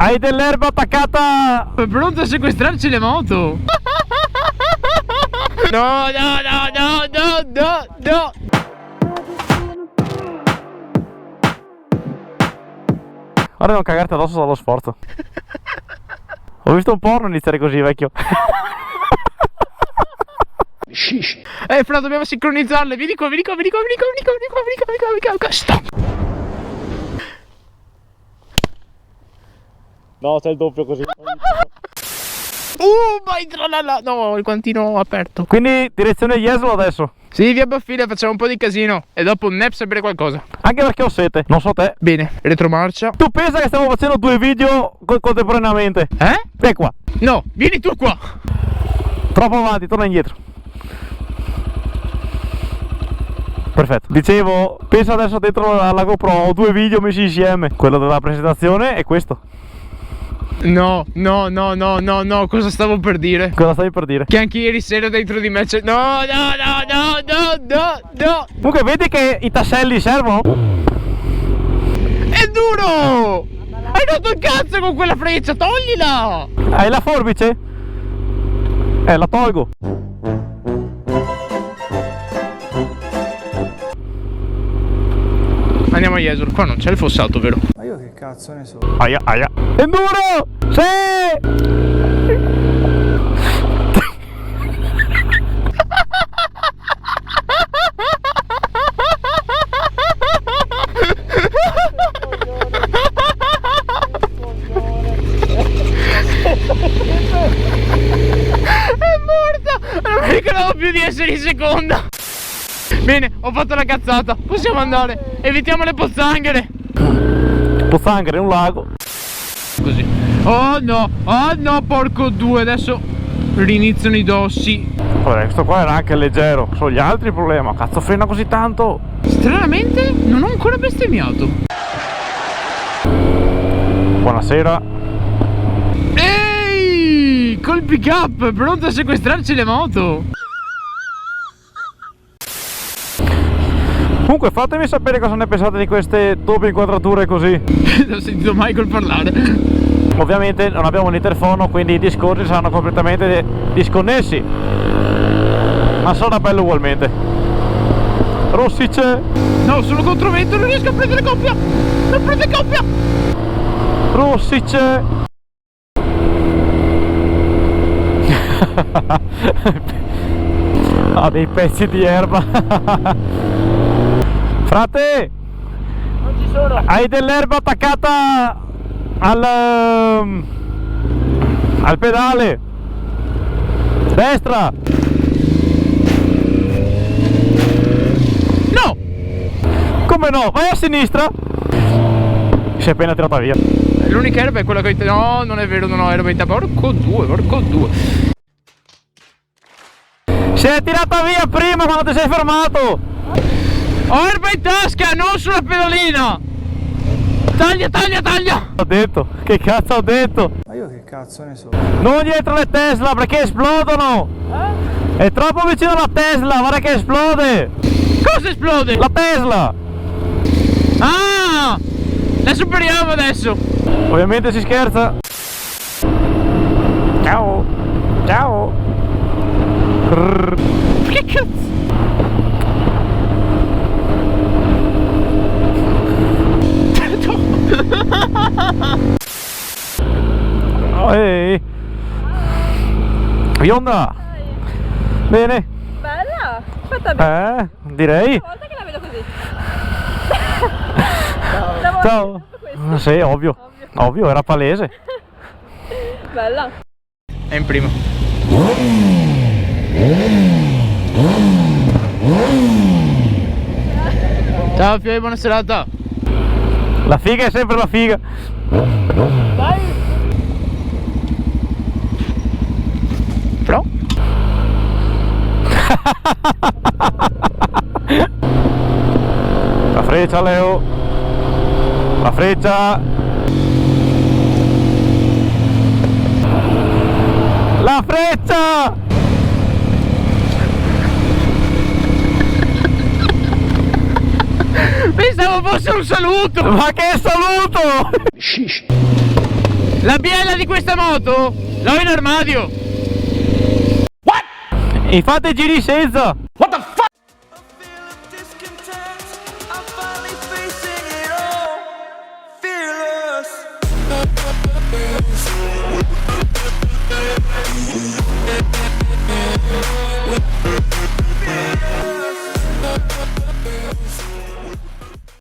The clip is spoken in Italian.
Hai dell'erba attaccata! È pronto a sequestrarci le moto! No, no, no, no, no, no, no! Guarda, non cagarti addosso dallo sforzo. Ho visto un porno iniziare così, vecchio. Fra, dobbiamo sincronizzarle. Vieni qua, vieni qua, vieni qua, vieni qua, vieni qua, vieni qua, vieni qua, vieni qua, vieni qua. Stop. No, c'è il doppio così. Vai tralala. No, il guantino aperto. Quindi direzione Jesolo adesso. Sì, via Baffile, facciamo un po' di casino. E dopo un nap sapere qualcosa. Anche perché ho sete, non so te. Bene, retromarcia. Tu pensa che stiamo facendo 2 video contemporaneamente? Vieni qua. No, vieni tu qua. Troppo avanti, torna indietro. Perfetto. Dicevo, pensa adesso dentro alla GoPro ho 2 video messi insieme. Quello della presentazione e questo. No, no, no, no, no, no, cosa stavo per dire? Cosa stavi per dire? Che anche ieri sera dentro di me c'è... No, no, no, no, no, no, no. Comunque vedi che i tasselli servono? È duro! Hai rotto il cazzo con quella freccia, toglila! Hai la forbice? La tolgo. Andiamo a Jesolo, qua non c'è il fossato, vero? Ma io che cazzo ne so? Aia, aia. Enduro! Sì! È morta! Non mi ricordavo più di essere in seconda! Bene, ho fatto la cazzata, possiamo andare, evitiamo le pozzanghere. Pozzanghere, un lago. Così. Oh no, porco due, adesso riniziano i dossi. Vabbè, questo qua era anche leggero, sono gli altri il problema, cazzo frena così tanto. Stranamente non ho ancora bestemmiato. Buonasera. Ehi, col pick up, pronto a sequestrarci le moto. Comunque fatemi sapere cosa ne pensate di queste doppie inquadrature così. Ho sentito Michael parlare. Ovviamente non abbiamo l'interfono, quindi i discorsi saranno completamente disconnessi, ma sarà bello ugualmente. Rossice. No, sono contro vento, non riesco a prendere coppia. Non prende coppia. Rossice. Ha dei pezzi di erba. Frate, Non ci sono. hai dell'erba attaccata al pedale. Destra. No. Come no? Vai a sinistra. Si è appena tirata via. L'unica erba è quella che... No, non è vero, non ho erba in testa. Porco due, porco due. Si è tirata via prima quando ti sei fermato. Ho erba in tasca, non sulla pedalina. Taglia, taglia, taglia. Ho detto, che cazzo ho detto? Ma io che cazzo ne so? Non dietro le Tesla perché esplodono. È troppo vicino alla Tesla, guarda che esplode. Cosa esplode? La Tesla. Ah, la superiamo adesso. Ovviamente si scherza. Ciao. Ciao. Che cazzo? Ehi. Bionda. Bene. Bella! Fatta bene. Direi. Una volta che la vedo così. Ciao. Sì, ovvio. Ovvio, era palese. Bella. È in prima. Ciao Fiori, buona serata. La figa è sempre la figa. Vai. Però? La freccia, Leo. La freccia. La freccia. Pensavo fosse un saluto. Ma che saluto! La biella di questa moto l'ho in armadio. E fate giri senza. Fearless.